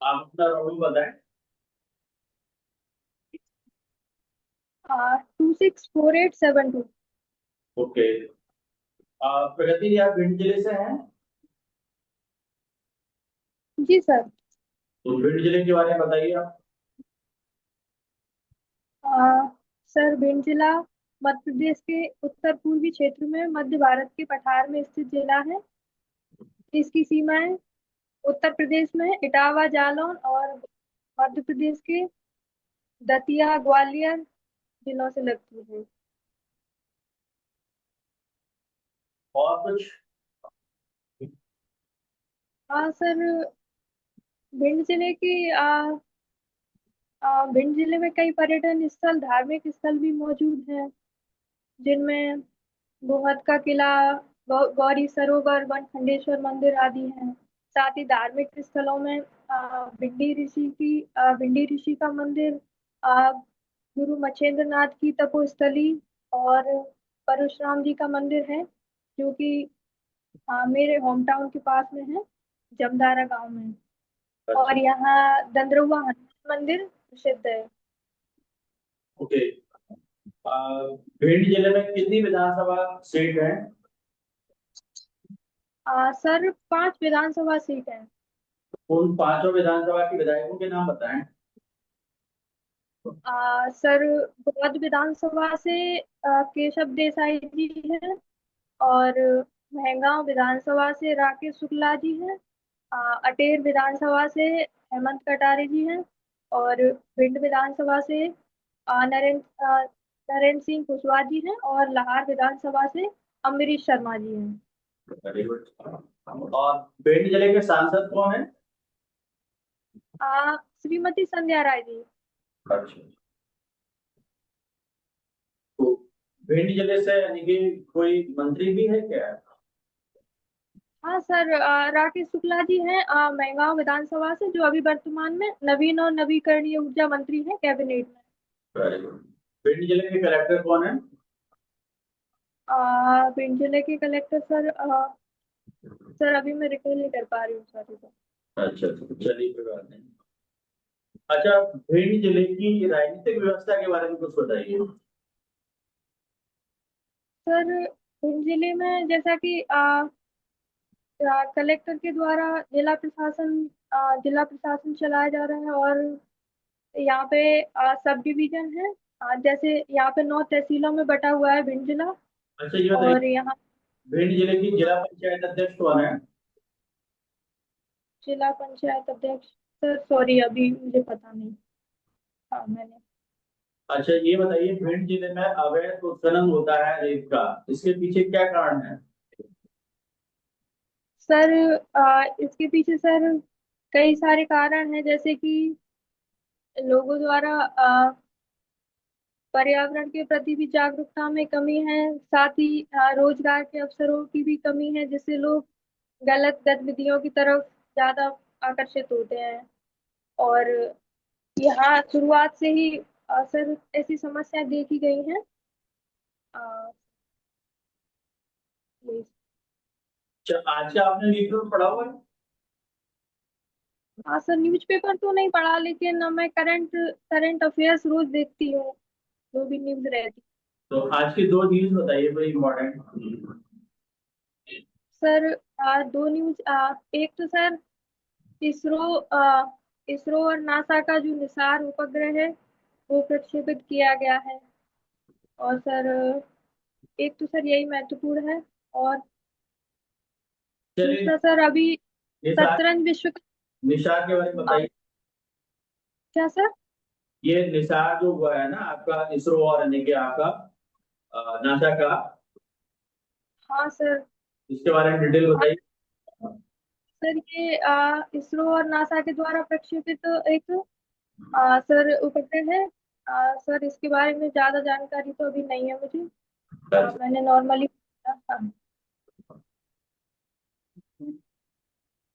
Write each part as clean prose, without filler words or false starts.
आप अपना रोल बताएं। 264872। ओके। प्रगति जी, आप भिंड जिले से हैं? जी सर। तो भिंड जिले के बारे में बताइए आप। आ, सर भिंड जिला मध्य प्रदेश के उत्तर पूर्वी क्षेत्र में मध्य भारत के पठार में स्थित जिला है। इसकी सीमाएं उत्तर प्रदेश में इटावा जालौन और मध्य प्रदेश के दतिया ग्वालियर जिलों से लगती है। और कुछ? हाँ सर, भिंड जिले की भिंड जिले में कई पर्यटन स्थल धार्मिक स्थल भी मौजूद हैं, जिनमें गोहद का किला, गौरी सरोवर, बनखंडेश्वर मंदिर आदि हैं। साथ ही धार्मिक स्थलों में भिंडी ऋषि का मंदिर, गुरु मच्छेंद्र नाथ की तपोस्थली और परशुराम जी का मंदिर है, जो कि मेरे होम टाउन के पास में है, जमदारा गांव में। अच्छा। और यहाँ दंद्रुआ हनुमान मंदिर प्रसिद्ध है। ओके। भिंड जिले में कितनी विधानसभा सीट है? सर 5 विधानसभा सीट है। उन पांचों विधानसभा के विधायकों के नाम बताएं। सर गोद विधानसभा से केशव देसाई जी हैं, और महगांव विधानसभा से राकेश शुक्ला जी हैं। अटेर विधानसभा से हेमंत कटारे जी हैं। और भिंड विधानसभा से नरेंद्र सिंह कुशवाहा जी हैं, और लाहार विधानसभा से अमरीश शर्मा जी हैं। Very good. और भिंड जिले के सांसद कौन है? श्रीमती संध्या राय जी। अच्छा। तो भिंड जिले से यानी कि कोई मंत्री भी है क्या? हाँ सर, राकेश शुक्ला जी हैं महगांव विधानसभा से, जो अभी वर्तमान में नवीन और नवीकरणीय ऊर्जा मंत्री हैं कैबिनेट में। Very good. भिंड जिले के कलेक्टर कौन है? भिंड जिले के कलेक्टर सर, सर अभी मैं रिकॉल नहीं कर पा रही हूँ सर इसे। अच्छा अच्छा, चलिए कोई बात नहीं। अच्छा, भिंड जिले की राजनीतिक व्यवस्था के बारे में कुछ बताइए। सर भिंड जिले में जैसा कि कलेक्टर के द्वारा जिला प्रशासन चलाया जा रहा है, और यहाँ पे सब डिवीजन है। जैसे यहाँ पे 9 तहसीलों में बटा हुआ है भिंड जिला। अच्छा, ये बताइए, और यहाँ भिंड जिले की जिला पंचायत अध्यक्ष कौन है? जिला पंचायत अध्यक्ष, सर सॉरी अभी मुझे पता नहीं। हाँ मैंने। अच्छा, ये बताइए, भिंड जिले में अवैध उत्खनन होता है रेत का, इसके पीछे क्या कारण है? सर इसके पीछे सर कई सारे कारण हैं, जैसे कि लोगों द्वारा पर्यावरण के प्रति भी जागरूकता में कमी है। साथ ही रोजगार के अवसरों की भी कमी है, जिससे लोग गलत गतिविधियों की तरफ ज्यादा आकर्षित होते हैं। और यहाँ शुरुआत से ही सर ऐसी समस्या देखी गई हैं। अ, अच्छा, आज का आपने न्यूज़ पढ़ा हुआ है? हाँ सर, न्यूज़पेपर तो नहीं पढ़ा, लेकिन मैं करंट करंट अफेयर्स रोज देखती हूँ, जो भी न्यूज रहती। तो आज की दो न्यूज़ बताइए कोई इम्पोर्टेंट। सर दो न्यूज, एक तो सर इसरो इसरो और नासा का जो निसार उपग्रह है वो प्रक्षेपित किया गया है। और सर एक तो सर यही महत्वपूर्ण है। और चलिए, दूसरा सर अभी निशार, शतरंज विश्व कप। निशार के बारे में अ, बताइए। क्या सर? ये निशार जो हुआ है ना आपका, इसरो और यानी कि आपका नासा का, हाँ सर। इसके बारे में डिटेल हाँ बताइए। सर, ये इसरो और नासा के द्वारा प्रक्षेपित एक सर उपग्रह है। सर इसके बारे में ज्यादा जानकारी तो अभी नहीं है मुझे। अच्छा। मैंने नॉर्मली। हाँ।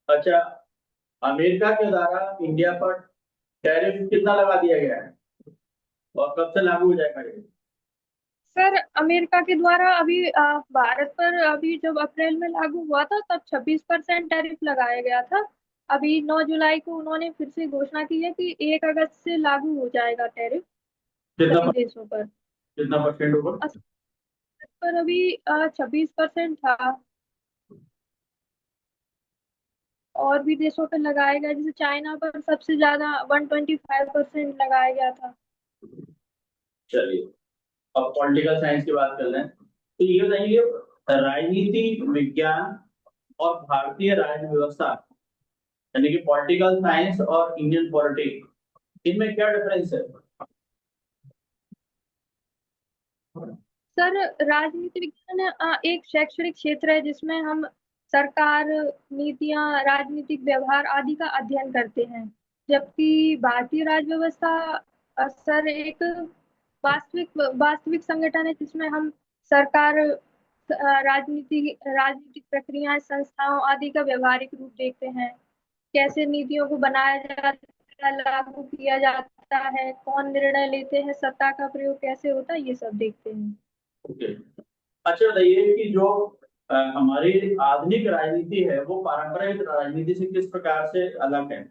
अच्छा, अमेरिका के द्वारा इंडिया पर टैरिफ कितना लगा दिया गया है और कब से लागू हो जाएगा ये? सर अमेरिका के द्वारा अभी भारत पर अभी जब अप्रैल में लागू हुआ था, तब 26% टैरिफ लगाया गया था। अभी 9 जुलाई को उन्होंने फिर से घोषणा की है कि 1 अगस्त से लागू हो जाएगा टैरिफ कितना सभी देशों पर। कितना परसेंट ऊपर? असर पर अभी 26% था। और भी देशों पर लगाया गया, जैसे चाइना पर सबसे ज्यादा 125% लगाया गया था। चलिए, अब पॉलिटिकल साइंस की बात कर लें, तो ये बताइए, राजनीति विज्ञान और भारतीय राज्य व्यवस्था, यानी कि पॉलिटिकल साइंस और इंडियन पॉलिटिक्स, इनमें क्या डिफरेंस है? सर, राजनीति विज्ञान एक शैक्षणिक क्षेत्र है जिसमें हम सरकार, नीतियां, राजनीतिक व्यवहार आदि का अध्ययन करते हैं। जबकि भारतीय राज्य व्यवस्था सर एक वास्तविक वास्तविक संगठन है जिसमें हम सरकार, राजनीतिक प्रक्रियाएं, संस्थाओं आदि का व्यवहारिक रूप देखते हैं। कैसे नीतियों को बनाया जाता है, लागू किया जाता है, कौन निर्णय लेते हैं, सत्ता का प्रयोग कैसे होता है, ये सब देखते हैं। ओके। अच्छा बताइए कि जो हमारी आधुनिक राजनीति है वो पारंपरिक राजनीति से किस प्रकार से अलग है?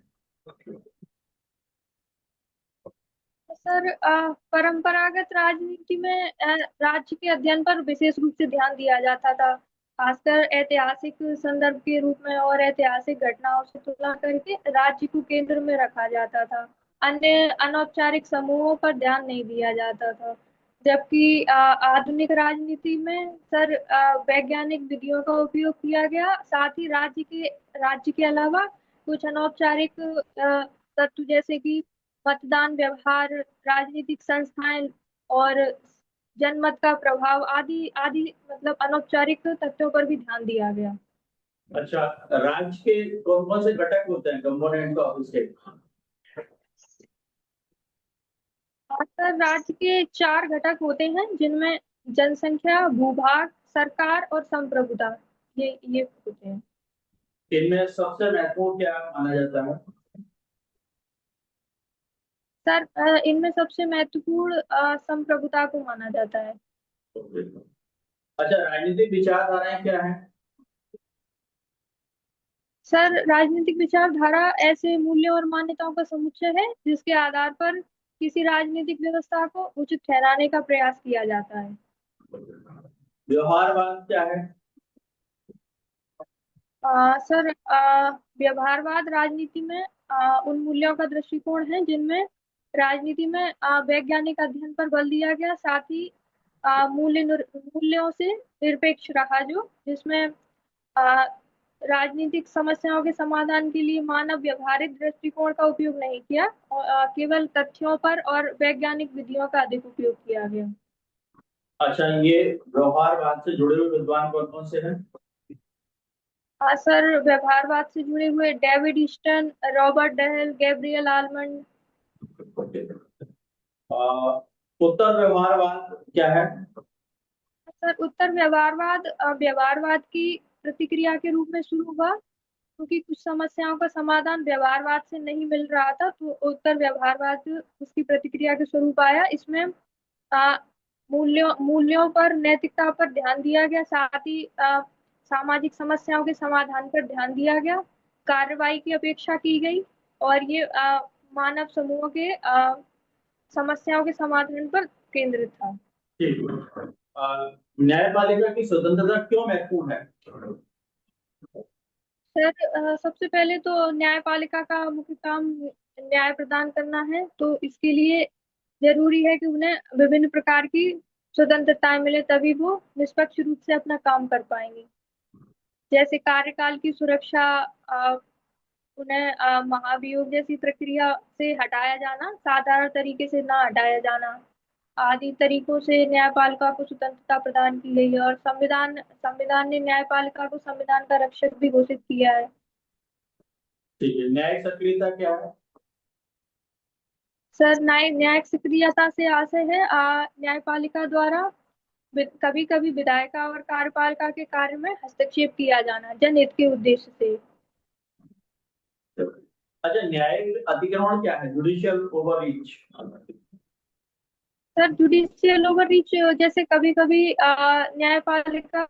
सर, परंपरागत राजनीति में राज्य के अध्ययन पर विशेष रूप से ध्यान दिया जाता था, खासकर ऐतिहासिक संदर्भ के रूप में, और ऐतिहासिक घटनाओं से तुलना करके राज्य को केंद्र में रखा जाता था। अन्य अनौपचारिक समूहों पर ध्यान नहीं दिया जाता था। जबकि आधुनिक राजनीति में सर वैज्ञानिक विधियों का उपयोग किया गया, साथ ही राज्य के अलावा कुछ अनौपचारिक तत्व जैसे कि मतदान व्यवहार, राजनीतिक संस्थाएं और जनमत का प्रभाव आदि आदि, मतलब अनौपचारिक तथ्यों पर भी ध्यान दिया गया। अच्छा, राज्य के कौन कौन से घटक होते हैं, कंपोनेंट ऑफ स्टेट? खासकर राज्य के 4 घटक होते हैं जिनमें जनसंख्या, भूभाग, सरकार और संप्रभुता, ये होते हैं। इनमें सबसे महत्वपूर्ण क्या माना जाता है? सर, इनमें सबसे महत्वपूर्ण संप्रभुता को माना जाता है। अच्छा, राजनीतिक विचारधाराएं क्या है? सर, राजनीतिक विचारधारा ऐसे मूल्यों और मान्यताओं का समुच्चय है जिसके आधार पर किसी राजनीतिक व्यवस्था को उचित ठहराने का प्रयास किया जाता है। व्यवहारवाद क्या है? सर, व्यवहारवाद राजनीति में उन मूल्यों का दृष्टिकोण है जिनमें राजनीति में वैज्ञानिक अध्ययन पर बल दिया गया, साथ ही मूल्यों से निरपेक्ष रहा, जो जिसमें आ, राजनीतिक समस्याओं के समाधान के लिए मानव व्यवहारिक दृष्टिकोण का उपयोग नहीं किया, और केवल तथ्यों पर और वैज्ञानिक विधियों का अधिक उपयोग किया गया। अच्छा, ये व्यवहारवाद से जुड़े हुए विद्वान कौन कौन से हैं? सर, व्यवहारवाद से जुड़े हुए David Easton, Robert Dahl, Gabriel Almond. अ, उत्तर व्यवहारवाद क्या है? सर, उत्तर व्यवहारवाद व्यवहारवाद की प्रतिक्रिया के रूप में शुरू हुआ, क्योंकि कुछ समस्याओं का समाधान व्यवहारवाद से नहीं मिल रहा था, तो उत्तर व्यवहारवाद उसकी प्रतिक्रिया के स्वरूप आया। इसमें आ, मूल्यों पर, नैतिकता पर ध्यान दिया गया, साथ ही सामाजिक समस्याओं के समाधान पर ध्यान दिया गया, कार्रवाई की अपेक्षा की गई, और ये मानव समूहों के समस्याओं के समाधान पर केंद्रित था। ठीक है। न्यायपालिका की स्वतंत्रता क्यों महत्वपूर्ण है? सर, सबसे पहले तो न्यायपालिका का मुख्य काम न्याय प्रदान करना है, तो इसके लिए जरूरी है कि उन्हें विभिन्न प्रकार की स्वतंत्रताएं मिले, तभी वो निष्पक्ष रूप से अपना काम कर पाएंगे। जैसे कार्यकाल की सुरक्षा, उन्हें महाभियोग जैसी प्रक्रिया से हटाया जाना, साधारण तरीके से ना हटाया जाना, आदि तरीकों से न्यायपालिका को स्वतंत्रता प्रदान की गई है। और संविधान संविधान ने न्यायपालिका को संविधान का रक्षक भी घोषित किया है। ठीक है, न्यायिक सक्रियता क्या है? सर, न्यायिक सक्रियता से आशय है न्यायपालिका द्वारा कभी कभी विधायिका और कार्यपालिका के कार्य में हस्तक्षेप किया जाना, जनहित के उद्देश्य से। अच्छा, न्यायिक अतिक्रमण क्या है, judicial overreach? Sir, judicial overreach जैसे कभी कभी न्यायपालिका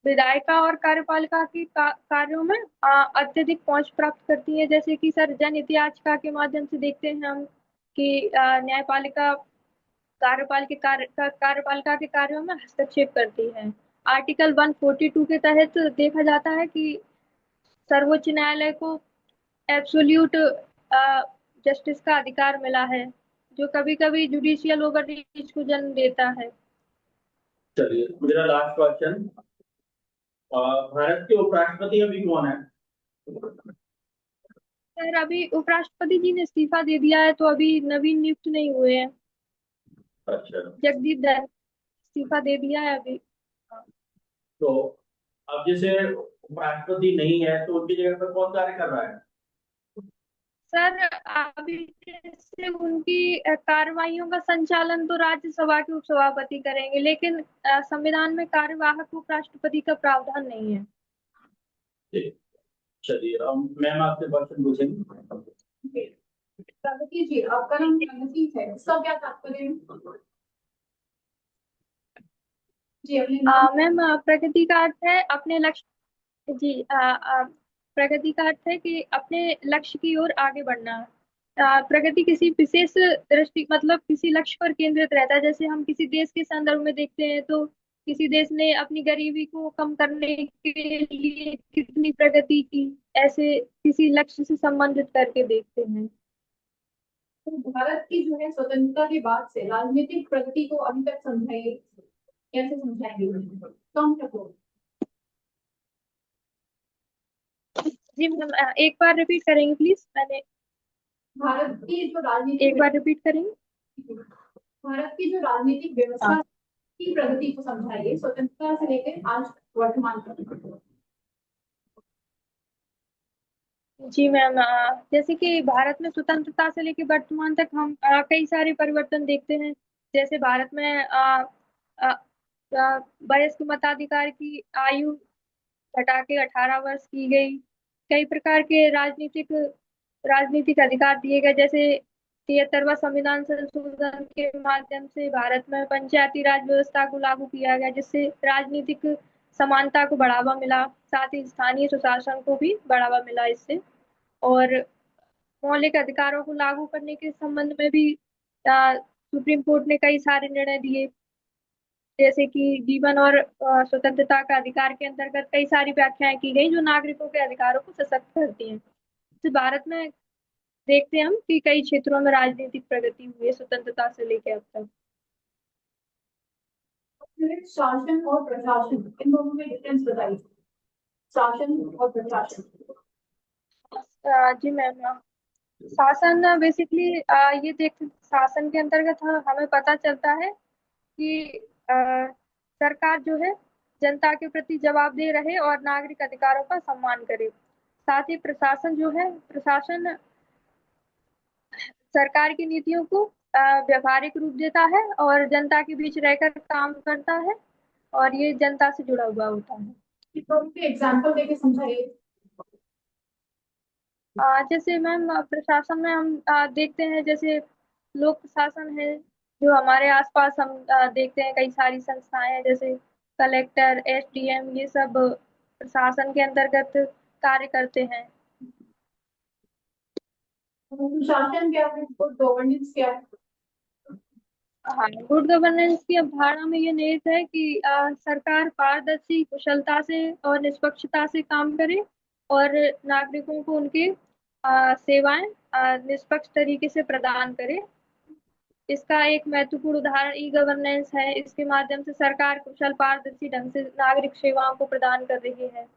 विधायिका और कार्यपालिका की कार्यों में अत्यधिक पहुंच प्राप्त करती है। जैसे कि सर जनहित याचिका के माध्यम से देखते हैं हम कि न्यायपालिका कार्यपालिका के कार्यों में हस्तक्षेप करती है। आर्टिकल 142 के तहत देखा जाता है कि सर्वोच्च न्यायालय को एब्सोल्यूट जस्टिस का अधिकार मिला है, जो कभी कभी जुडिशियल ओवररीच को जन्म देता है। चलिए मेरा लास्ट क्वेश्चन, भारत के उपराष्ट्रपति अभी कौन है? सर अभी उपराष्ट्रपति जी ने इस्तीफा दे दिया है, तो अभी नवीन नियुक्त नहीं हुए हैं। अच्छा, जगदीप धन इस्तीफा दे दिया है अभी। तो अब जैसे उपराष्ट्रपति नहीं है तो उनकी जगह पर कौन कार्य कर रहा है? सर अभी जैसे उनकी कार्रवाइयों का संचालन तो राज्यसभा के उपसभापति करेंगे, लेकिन संविधान में कार्यवाहक उपराष्ट्रपति का प्रावधान नहीं है। ठीक, चलिए अब मैम आपसे क्वेश्चन पूछेंगे। प्रगति जी, आपका नाम प्रगति है, इसका क्या तात्पर्य है? जी, अपने नाम। मैम प्रगति का अर्थ है अपने लक्ष्य। जी प्रगति का अर्थ है कि अपने लक्ष्य की ओर आगे बढ़ना। प्रगति किसी विशेष दृष्टि मतलब किसी लक्ष्य पर केंद्रित रहता है। जैसे हम किसी देश के संदर्भ में देखते हैं तो किसी देश ने अपनी गरीबी को कम करने के लिए कितनी प्रगति की, ऐसे किसी लक्ष्य से संबंधित करके देखते हैं। तो भारत की जो है स्वतंत्रता के बाद से राजनीतिक प्रगति को अभी तक समझाइए, कैसे समझाएंगे? कम तक हो। जी मैम एक बार रिपीट करेंगे प्लीज। मैंने भारत की जो एक राजनीतिक बार रिपीट करेंगे। भारत की जो राजनीतिक व्यवस्था की प्रगति को समझाइए, स्वतंत्रता से लेकर आज वर्तमान तक। जी मैम जैसे कि भारत में स्वतंत्रता से लेकर वर्तमान तक हम कई सारे परिवर्तन देखते हैं। जैसे भारत में अ, वयस्क मताधिकार की आयु घटा के 18 वर्ष की गई। कई प्रकार के राजनीतिक अधिकार दिए गए। जैसे 73वां संविधान संशोधन के माध्यम से भारत में पंचायती राज व्यवस्था को लागू किया गया, जिससे राजनीतिक समानता को बढ़ावा मिला। साथ ही स्थानीय स्वशासन को भी बढ़ावा मिला इससे। और मौलिक अधिकारों को लागू करने के संबंध में भी सुप्रीम कोर्ट ने कई सारे निर्णय दिए। जैसे कि जीवन और स्वतंत्रता का अधिकार के अंतर्गत कई सारी व्याख्याएं की गई जो नागरिकों के अधिकारों को सशक्त करती हैं। तो भारत में देखते हैं हम कि कई क्षेत्रों में राजनीतिक प्रगति हुई है स्वतंत्रता से लेकर अब तक। शासन और प्रशासन, इन दोनों में डिफरेंस बताइए। शासन और प्रशासन। जी मैम शासन बेसिकली ये देख शासन के अंतर्गत हमें पता चलता है कि सरकार जो है जनता के प्रति जवाबदेह रहे और नागरिक अधिकारों का सम्मान करे। साथ ही प्रशासन जो है प्रशासन सरकार की नीतियों को व्यवहारिक रूप देता है और जनता के बीच रहकर काम करता है, और ये जनता से जुड़ा हुआ होता है। तो एग्जाम्पल देके समझाइए। जैसे मैम प्रशासन में हम देखते हैं जैसे लोक प्रशासन है, जो हमारे आसपास हम देखते हैं कई सारी संस्थाएं हैं जैसे कलेक्टर, एसडीएम, ये सब प्रशासन के अंतर्गत कार्य करते हैं। शासन क्या है, गवर्नेंस क्या है? हाँ गुड गवर्नेंस की अवधारणा में ये निहित है कि सरकार पारदर्शी, कुशलता से और निष्पक्षता से काम करे और नागरिकों को उनके सेवाएं निष्पक्ष तरीके से प्रदान करे। इसका एक महत्वपूर्ण उदाहरण ई गवर्नेंस है। इसके माध्यम से सरकार कुशल, पारदर्शी ढंग से नागरिक सेवाओं को प्रदान कर रही है।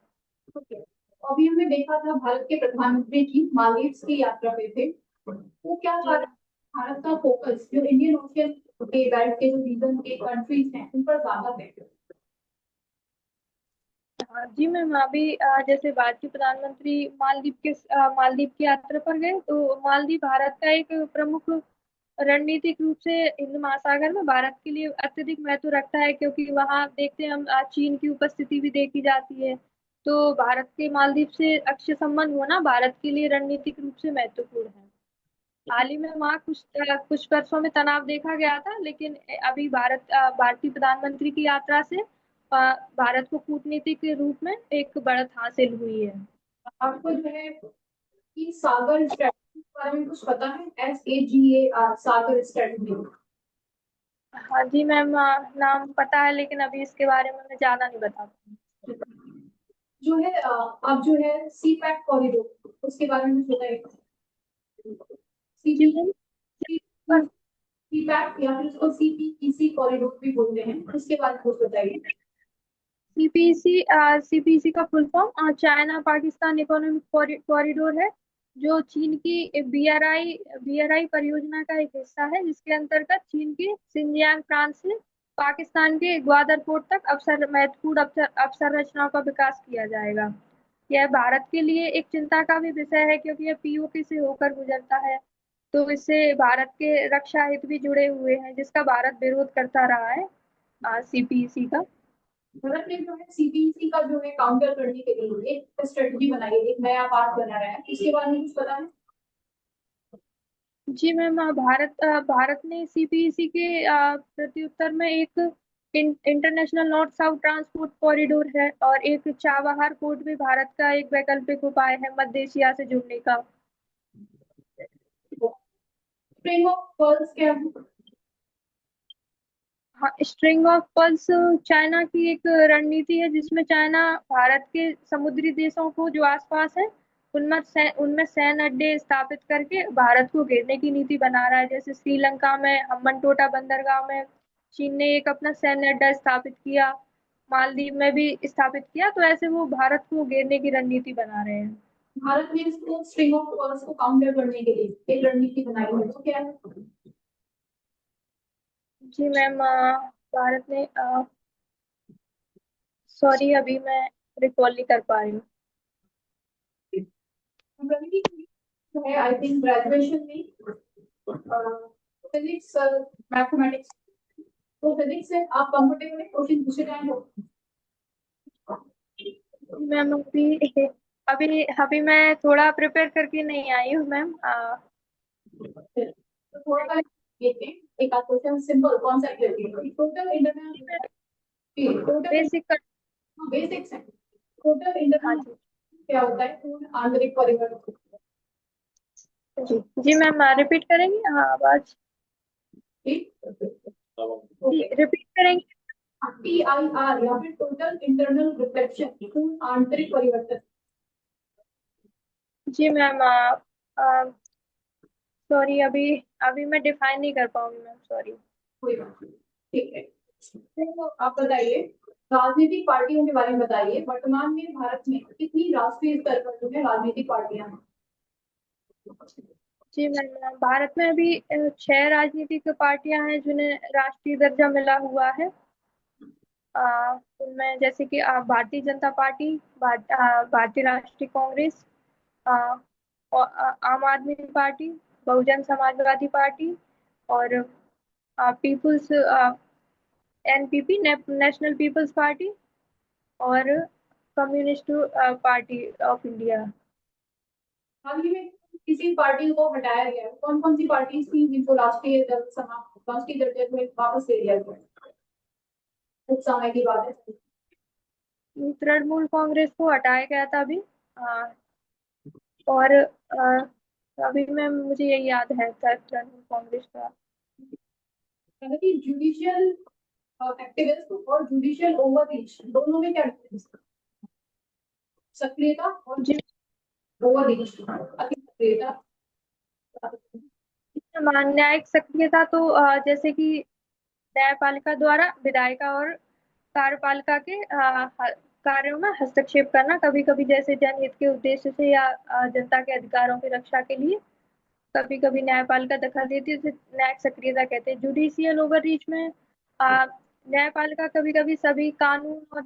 अभी हमने देखा था भारत के प्रधानमंत्री की मालदीव्स की यात्रा पे थे, वो क्या कारण भारत का फोकस जो इंडियन ओशियन के बेल्ट के जो रीजन के कंट्रीज हैं उन पर ज्यादा है? हाँ जी मैम अभी जैसे भारतीय प्रधानमंत्री मालदीव की यात्रा पर गए, तो मालदीव भारत का एक प्रमुख रणनीतिक रूप से हिंद महासागर में भारत के लिए अत्यधिक महत्व रखता है, क्योंकि वहाँ देखते हैं हम चीन की उपस्थिति भी देखी जाती है। तो भारत के मालदीव से अच्छे संबंध होना भारत के लिए रणनीतिक रूप से महत्वपूर्ण है। हाल ही में वहाँ कुछ वर्षों में तनाव देखा गया था, लेकिन अभी भारतीय प्रधानमंत्री की यात्रा से भारत को कूटनीति के रूप में एक बढ़त हासिल हुई है। आपको जो है कि सागर स्ट्रेटजी के बारे में कुछ पता है? SAGAR, सागर स्ट्रेटजी। हाँ जी मैम, नाम पता है लेकिन अभी इसके बारे में मैं ज्यादा नहीं बता पाऊंगी। जो है अब जो है सी पैक कॉरिडोर, उसके बारे में कुछ बताइए। जी सीपी मैम, सी पैक या फिर उसको CPEC कॉरिडोर भी बोलते हैं, उसके बारे में कुछ बताइए। सीपीसी का full form China Pakistan economic corridor है, जो चीन की बीआरआई परियोजना का एक हिस्सा है, जिसके अंतर्गत चीन के सिंजियांग प्रांत से पाकिस्तान के ग्वादर पोर्ट तक महत्वपूर्ण अवसंरचनाओं का विकास किया जाएगा। यह भारत के लिए एक चिंता का भी विषय है, क्योंकि यह पीओके से होकर गुजरता है, तो इससे भारत के रक्षा हित भी जुड़े हुए हैं, जिसका भारत विरोध करता रहा है सीपीसी का। भारत ने जो है CPEC का जो है काउंटर करने के लिए एक स्ट्रेटजी बनाई है, एक नया पार्ट बना रहा है, इसके बारे में कुछ पता है? जी मैम, भारत ने सीपीईसी के प्रत्युत्तर में एक international north south transport corridor है, और एक चाबहार पोर्ट भी भारत का एक वैकल्पिक उपाय है मध्य एशिया से जुड़ने का। स्ट्रिंग ऑफ पर्ल्स क्या है? हाँ, स्ट्रिंग ऑफ पर्ल्स चाइना की एक रणनीति है, जिसमें चाइना भारत के समुद्री देशों को जो आसपास है उनमें सैन्य अड्डे स्थापित करके भारत को घेरने की नीति बना रहा है। जैसे श्रीलंका में हम्बनटोटा बंदरगाह में चीन ने एक अपना सैन्य अड्डा स्थापित किया, मालदीव में भी स्थापित किया, तो ऐसे वो भारत को घेरने की रणनीति बना रहे हैं। भारत ने इसको स्ट्रिंग ऑफ पर्ल्स को काउंटर करने के लिए एक रणनीति बनाई है, तो क्या है? जी मैम, भारत ने सॉरी, अभी मैं रिकॉल नहीं कर पा रही हूँ। रणनीति जो है आई थिंक ग्रेजुएशन में फिजिक्स मैथमेटिक्स, तो फिजिक्स से आप कंफर्टेबल है, क्वेश्चन पूछे जाए तो? मैम, अभी अभी अभी मैं थोड़ा प्रिपेयर करके नहीं आई हूँ मैम। तो थोड़ा सा देखते हैं, एक आध क्वेश्चन सिंपल कौन सा है? Total internal, total basic. Basics है। टोटल हाँ इंटरनल जी। क्या होता है? पूर्ण आंतरिक परिवर्तन। जी जी मैम, रिपीट करेंगे, हाँ आवाज। ठीक, जी, ओके। रिपीट करेंगे। TIR या फिर टोटल इंटरनल रिफ्लेक्शन, पूर्ण आंतरिक परिवर्तन। जी मैम, सॉरी, अभी अभी मैं डिफाइन नहीं कर पाऊंगी मैम, सॉरी। कोई बात नहीं, ठीक है। तो आप बताइए, राजनीतिक पार्टियों के बारे में बताइए, वर्तमान में भारत में कितनी राष्ट्रीय स्तर पर जो है राजनीतिक पार्टियां हैं? जी मैम, भारत में अभी 6 राजनीतिक पार्टियां हैं जिन्हें राष्ट्रीय दर्जा मिला हुआ है। उनमें जैसे कि भारतीय जनता पार्टी, भारतीय राष्ट्रीय कांग्रेस, अ, और आम आदमी पार्टी, बहुजन समाजवादी पार्टी, और People's NPP National People's Party, और कम्युनिस्ट पार्टी ऑफ इंडिया। हाल ही में किसी पार्टी को हटाया गया है, कौन कौन सी पार्टी थी जिनको राष्ट्रीय दर्जे में वापस ले लिया गया? कुछ समय की बात है। तृणमूल कांग्रेस को हटाया गया था अभी, और अभी मैं मुझे यही याद है तृणमूल कांग्रेस का। यानी कि जुडिशियल एक्टिविस्ट और जुडिशियल ओवररीच दोनों में क्या डिफरेंस है? सक्रियता और जी ओवररीच, अति सक्रियता। न्यायिक सक्रियता तो जैसे कि न्यायपालिका द्वारा विधायिका और कार्यपालिका के कार्यों में हस्तक्षेप करना, कभी कभी जैसे जनहित के उद्देश्य से या जनता के अधिकारों की रक्षा के लिए कभी कभी न्यायपालिका दखल देती है, जिसे न्यायिक सक्रियता कहते हैं। जुडिशियल ओवररीच में न्यायपालिका कभी कभी सभी कानून और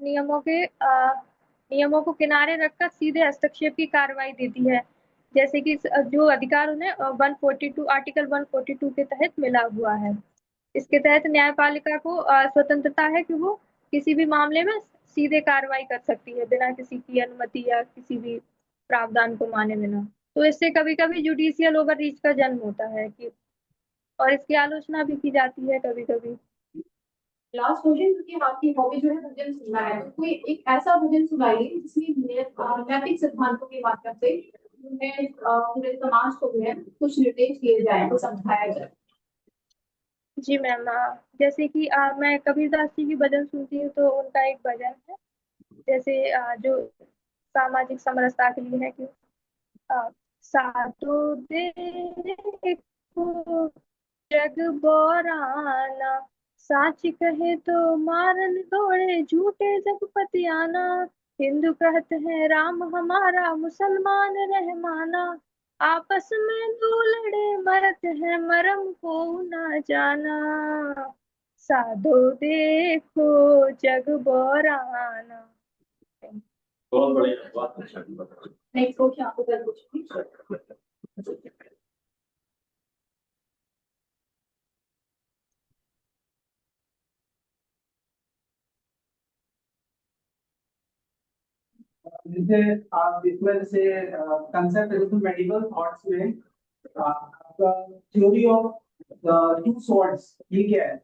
नियमों को किनारे रखकर सीधे हस्तक्षेप की कार्रवाई देती है, जैसे कि जो अधिकार उन्हें 142 आर्टिकल 142 के तहत मिला हुआ है। इसके तहत न्यायपालिका को स्वतंत्रता है कि वो किसी भी मामले में सीधे कार्रवाई कर सकती है, बिना किसी की अनुमति या किसी भी प्रावधान को माने बिना। तो इससे कभी कभी जुडिशियल ओवररीच का जन्म होता है कि, और इसकी आलोचना भी की जाती है कभी कभी। लास्ट क्वेश्चन, क्योंकि आपकी हॉबी जो है भजन सुनना है, तो कोई एक ऐसा भजन सुनाइए जिसमें नैतिक सिद्धांतों के माध्यम से उन्हें पूरे समाज को जो है कुछ निर्देश दिए जाए, तो समझाया जाए। जी मैम, जैसे कि मैं कबीरदास जी की भजन सुनती हूँ, तो उनका एक भजन है, जैसे जो सामाजिक समरसता के लिए है कि अ, साधु देखो जग बोराना, साच कहे तो मारन दौड़े झूठे जगपति आना, हिंदू कहते हैं राम हमारा मुसलमान रहमाना, आपस में दो लड़े मरते हैं मरम को ना जाना, साधो देखो जग बोराना। बहुत बढ़िया, बहुत अच्छा। नेक्स्ट क्वेश्चन आपको कर पूछूंगी। जैसे आप इसमें जैसे कंसेप्ट है जैसे मेडिकल थॉट्स में आपका थ्योरी ऑफ टू सॉर्ट्स ये क्या है?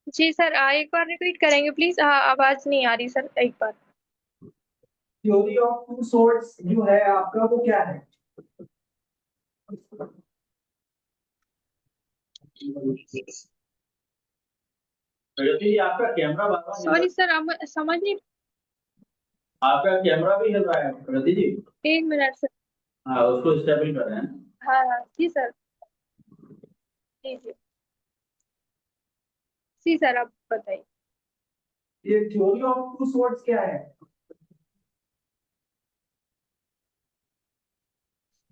जी सर, एक बार रिपीट करेंगे प्लीज, आवाज नहीं आ रही सर, एक बार। थ्योरी ऑफ टू सॉर्ट्स जो है आपका वो क्या है? प्रगति जी, आपका कैमरा बार बार हिल रहा सॉरी सर, अब समझ नहीं। आपका कैमरा भी हिल रहा है प्रगति जी। एक मिनट सर। हाँ, उसको स्टेबल कर रहे हैं। हाँ हाँ जी सर। जी जी। जी सर, आप बताइए। ये थ्योरी ऑफ टू सॉर्ट्स क्या है?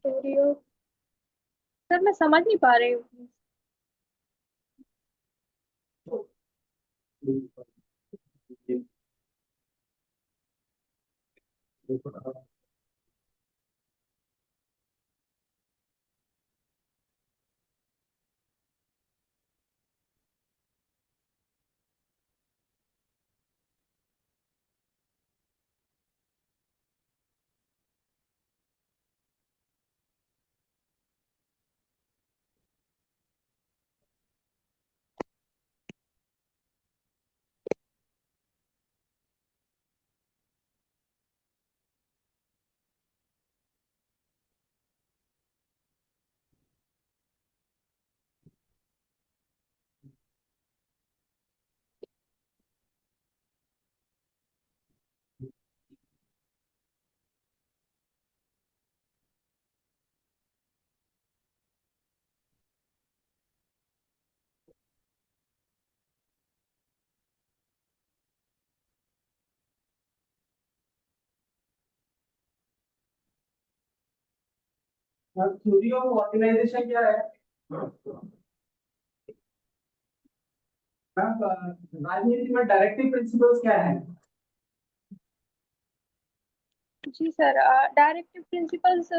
स्टूडियो, सर मैं समझ नहीं पा रही हूँ। थ्योरी ऑफ ऑर्गेनाइजेशन क्या है? मैम, राजनीति में डायरेक्टिव प्रिंसिपल्स क्या है? जी सर, डायरेक्टिव प्रिंसिपल्स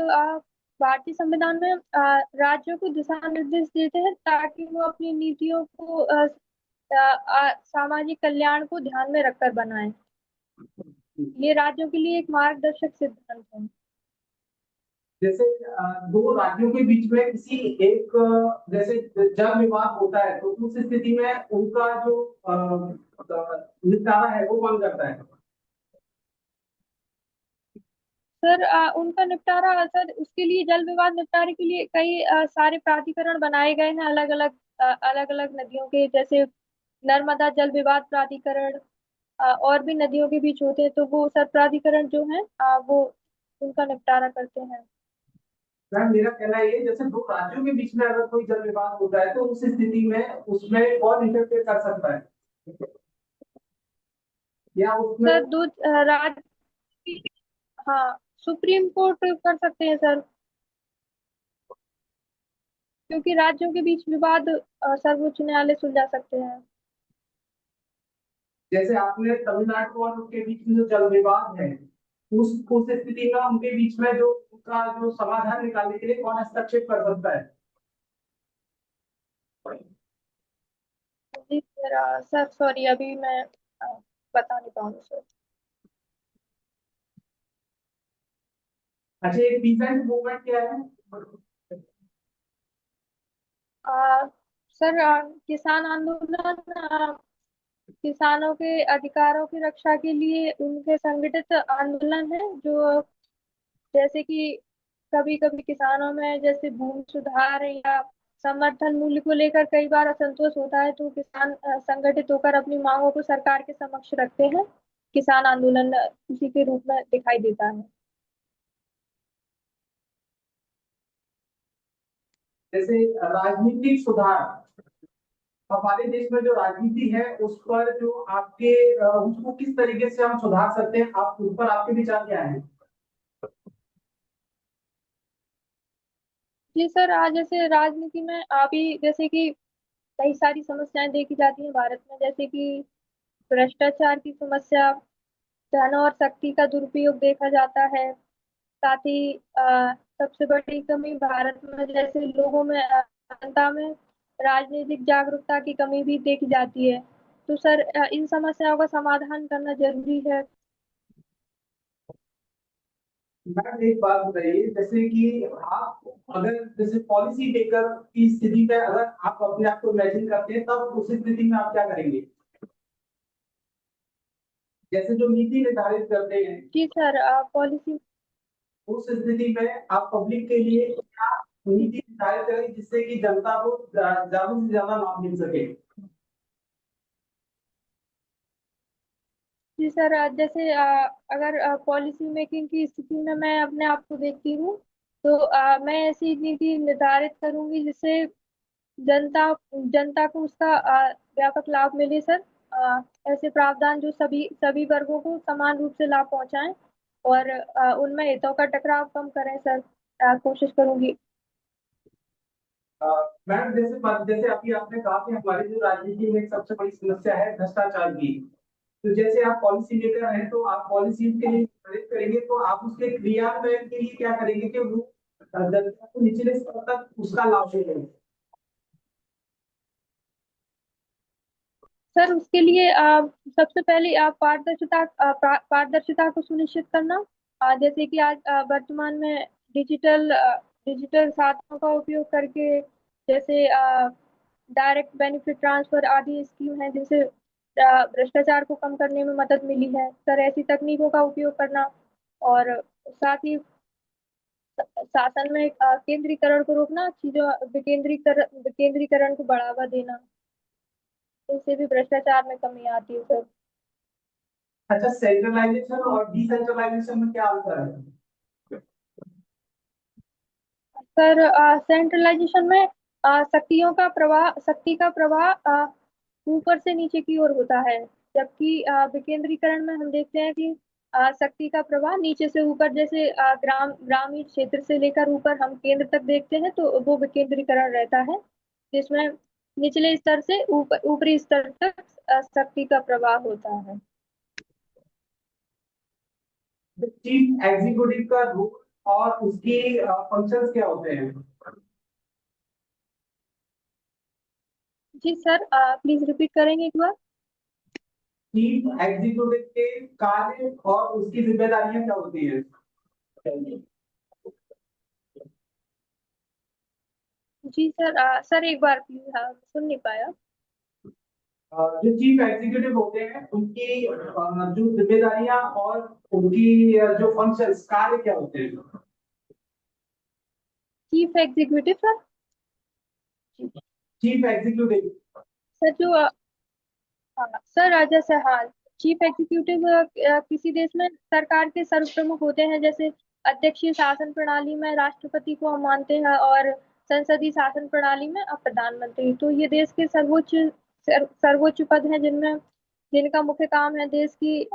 भारतीय संविधान में राज्यों को दिशा निर्देश देते हैं, ताकि वो अपनी नीतियों को सामाजिक कल्याण को ध्यान में रखकर बनाएं। ये राज्यों के लिए एक मार्गदर्शक सिद्धांत है। जैसे दो राज्यों के बीच में किसी एक जैसे जब विवाद होता है तो उस स्थिति में उनका जो निपटारा है वो कौन करता है? सर, उनका निपटारा, सर उसके लिए जल विवाद निपटारे के लिए कई सारे प्राधिकरण बनाए गए हैं, अलग अलग नदियों के, जैसे नर्मदा जल विवाद प्राधिकरण, और भी नदियों के बीच होते हैं, तो वो सर प्राधिकरण जो है वो उनका निपटारा करते हैं। मैम, मेरा कहना ये है, जैसे दो राज्यों के बीच में अगर कोई जल विवाद होता है तो उस स्थिति में उसमें कौन इंटरफेयर कर सकता है या उसमें? सर दो राज्य की- हाँ, सुप्रीम कोर्ट कर सकते हैं सर, क्योंकि राज्यों के बीच विवाद सर्वोच्च न्यायालय सुलझा सकते हैं। जैसे आपने तमिलनाडु और उनके बीच में जो जल विवाद है उस स्थिति में उनके बीच में जो उसका जो समाधान निकालने के लिए कौन हस्तक्षेप कर सकता है? जी सर, सर सॉरी, अभी मैं बता नहीं पाऊंगी सर। अच्छा, एक डिसेंट मूवमेंट क्या है? सर किसान आंदोलन किसानों के अधिकारों की रक्षा के लिए उनके संगठित आंदोलन है, जो जैसे कि कभी कभी किसानों में जैसे भूमि सुधार या समर्थन मूल्य को लेकर कई बार असंतोष होता है, तो किसान संगठित होकर अपनी मांगों को सरकार के समक्ष रखते हैं। किसान आंदोलन इसी के रूप में दिखाई देता है। जैसे राजनीतिक सुधार, हमारे देश में जो राजनीति है उस पर जो आपके उसको किस तरीके से हम सुधार सकते हैं, आप उस पर आपके विचार क्या है? जी सर, आज जैसे राजनीति में अभी जैसे कि कई सारी समस्याएं देखी जाती हैं भारत में, जैसे कि भ्रष्टाचार की समस्या, धन और शक्ति का दुरुपयोग देखा जाता है। साथ ही सबसे बड़ी कमी भारत में जैसे लोगों में जनता में राजनीतिक जागरूकता की कमी भी देखी जाती है। तो सर इन समस्याओं का समाधान करना जरूरी है। मैम एक बात बताइए, जैसे कि आप अगर जैसे पॉलिसी मेकर की स्थिति में अगर आप अपने आप को इमेजिन करते हैं, तब उस स्थिति में आप क्या करेंगे? जैसे जो नीति निर्धारित करते हैं, जी सर, पॉलिसी उस स्थिति में आप पब्लिक के लिए क्या नीति निर्धारित करें जिससे कि जनता को ज्यादा से ज्यादा लाभ मिल सके? जी सर, जैसे अगर पॉलिसी मेकिंग की स्थिति में मैं अपने आप को देखती हूँ, तो मैं ऐसी नीति निर्धारित करूंगी जिससे जनता जनता को उसका व्यापक लाभ मिले सर। ऐसे प्रावधान जो सभी सभी वर्गों को समान रूप से लाभ पहुंचाएं और उनमें हितों का टकराव कम करें सर। कोशिश करूंगी। मैम जैसे अभी आपने कहा कि हमारी जो राजनीति में एक सबसे बड़ी समस्या है भ्रष्टाचार की, तो जैसे आप पॉलिसी मेकर हैं तो आप पॉलिसी के लिए प्रेरित करेंगे, तो आप उसके क्रियान्वयन के लिए क्या करेंगे कि वो जनता को निचले स्तर तक उसका लाभ मिले? सर उसके लिए सबसे पहले आप पारदर्शिता को सुनिश्चित करना। जैसे कि आज वर्तमान में डिजिटल साधनों का उपयोग करके, जैसे डायरेक्ट बेनिफिट ट्रांसफर आदि स्कीम है, जिनसे भ्रष्टाचार को कम करने में मदद मिली है सर। ऐसी तकनीकों का उपयोग करना और साथ ही शासन में केंद्रीकरण को रोकना, चीजों विकेंद्रीकरण को बढ़ावा देना, इससे भी भ्रष्टाचार में कमी आती है सर। अच्छा, सेंट्रलाइजेशन और डिसेंट्रलाइजेशन में क्या अंतर है? सर सेंट्रलाइजेशन में शक्ति का प्रवाह ऊपर से नीचे की ओर होता है, जबकि विकेंद्रीकरण में हम देखते हैं कि शक्ति का प्रवाह नीचे से ऊपर, जैसे ग्रामीण क्षेत्र से लेकर ऊपर हम केंद्र तक देखते हैं, तो वो विकेंद्रीकरण रहता है, जिसमें निचले स्तर से ऊपरी स्तर तक शक्ति का प्रवाह होता है। चीफ एग्जीक्यूटिव का रोल और उसकी फंक्शंस क्या होते हैं? जी सर, प्लीज रिपीट करेंगे एक बार। चीफ एग्जीक्यूटिव के कार्य और उसकी जिम्मेदारियां क्या होती है? जी सर, सर एक बार प्लीज, हाँ सुन नहीं पाया। जो चीफ एग्जीक्यूटिव होते हैं उनकी जो जिम्मेदारियां और उनकी जो फंक्शंस कार्य क्या होते हैं? Chief executive sir. Chief executive. Sir जो हाँ सर, जैसे हाँ, चीफ एग्जीक्यूटिव किसी देश में सरकार के सर्वप्रमुख होते हैं। जैसे अध्यक्षीय शासन प्रणाली में राष्ट्रपति को हम मानते हैं, और संसदीय शासन प्रणाली में प्रधानमंत्री। तो ये देश के सर्वोच्च पद हैं, जिनमें जिनका मुख्य काम है देश की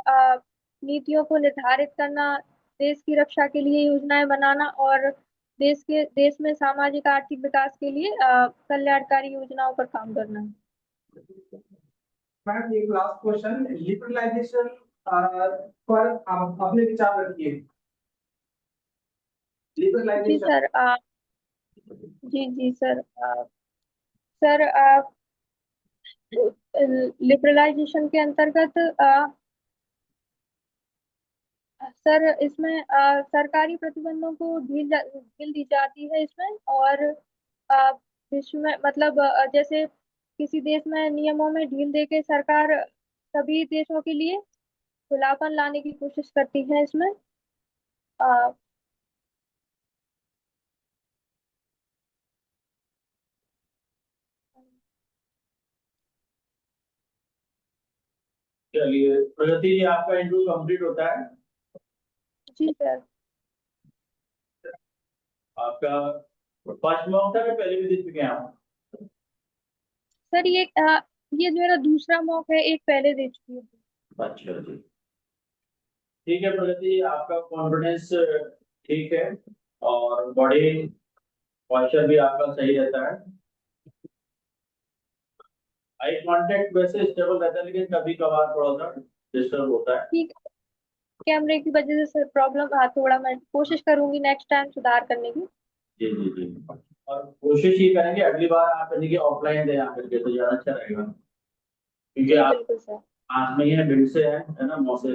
नीतियों को निर्धारित करना, देश की रक्षा के लिए योजनाएं बनाना, और देश में सामाजिक आर्थिक विकास के लिए कल्याणकारी योजनाओं पर काम करना। मैम एक लास्ट क्वेश्चन, लिबरलाइजेशन पर आप अपने विचार रखिए। जी लिबरलाइजेशन। सर, जी सर, सर लिबरलाइजेशन के अंतर्गत सर इसमें सरकारी प्रतिबंधों को ढील दी जाती है इसमें, और विश्व में मतलब जैसे किसी देश में नियमों में ढील देके सरकार सभी देशों के लिए खुलापन लाने की कोशिश करती है इसमें। अ, चलिए प्रगति जी, आपका इंटरव्यू कंप्लीट होता है। जी सर। आपका फर्स्ट मॉक था कि पहले भी दे चुके हैं आप? सर ये मेरा दूसरा मॉक है, एक पहले दे चुकी हूँ। अच्छा जी, ठीक है प्रगति जी, आपका कॉन्फिडेंस ठीक है और बॉडी पॉस्चर भी आपका सही रहता है। आई कांटेक्ट वैसे स्टेबल रहता है, लेकिन कभी कभार थोड़ा सा डिस्टर्ब होता है। ठीक। कैमरे की वजह से सर प्रॉब्लम, हाँ थोड़ा मैं कोशिश करूंगी नेक्स्ट टाइम सुधार करने की। जी जी जी, और कोशिश ये करेंगे अगली बार आप यानी कि ऑफलाइन दें आकर के, तो ज्यादा अच्छा रहेगा, क्योंकि जी आप बिल्कुल सर। पास में ही है, भिंड से है ना, मौसे।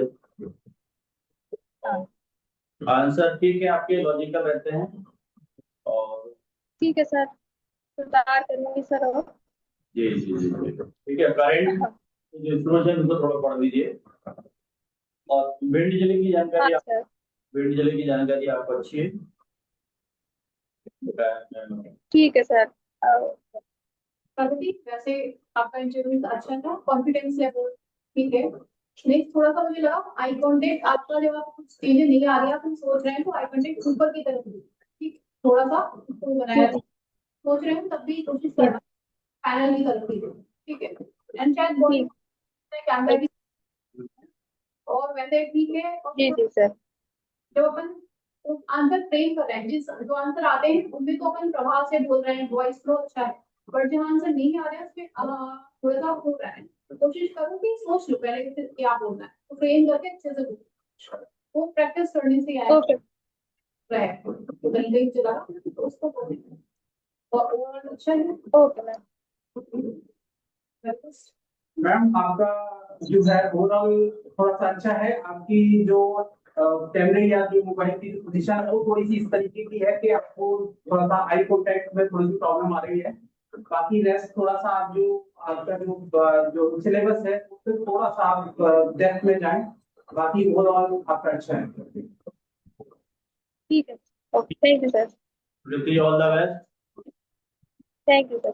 हाँ आंसर ठीक है, आपके लॉजिकल रहते हैं। और ठीक है सर, सुधार करूंगी सर। और जी जी जी जी, ठीक है। करंट हाँ जो इंफॉर्मेशन उनको थोड़ा पढ़ लीजिए। और भिंड जिले की हाँ जानकारी सर। भिंड जिले की जानकारी आपको अच्छी है। ठीक है सर। प्रगति, वैसे आपका इंटरव्यू अच्छा था, कॉन्फिडेंस लेवल ठीक है। नेक्स्ट थोड़ा सा मुझे लगा आई कांटेक्ट आपका, जब आप कुछ चीजें नहीं आ रही, आप कुछ सोच रहे हैं तो आई कांटेक्ट ऊपर की तरफ लीजिए, ठीक, थोड़ा सा ऊपर बनाया जी सोच रहे हैं तब भी कोशिश करना पैनल की तरफ लीजिए, ठीक है। एंड शायद बॉडी ठीक। कैमरा भी, और वैसे ठीक है। और जी जी सर। जब अपन आंसर फ्रेम कर रहे हैं, जिस जो आंसर आते हैं उनमें तो अपन प्रभाव से बोल रहे हैं, वॉइस फ्लो अच्छा है, बट जो आंसर नहीं आ रहे हैं उसमें थोड़ा सा हो रहा है, तो कोशिश करो कि सोच लो पहले कि क्या बोलना है, तो फ्रेम करके अच्छे से बोलो। वो प्रैक्टिस करने से आएगा ओके। है, तो कहीं कहीं चला तो उसको बोलें। और ओवरऑल अच्छा है। Okay ma'am. मैम आपका जो है ओवरऑल थोड़ा सा अच्छा है। आपकी जो कैमरे या जो मोबाइल की पोजीशन है वो थोड़ी सी इस तरीके की है कि आपको थोड़ा सा आई कांटेक्ट में थोड़ी सी प्रॉब्लम आ रही है। बाकी रेस्ट थोड़ा सा आप जो आपका जो सिलेबस है उससे थोड़ा सा आप डेप्थ में जाएं। बाकी ओवरऑल आपका अच्छा है। ठीक है। Okay, thank you sir. All the best. Thank you sir.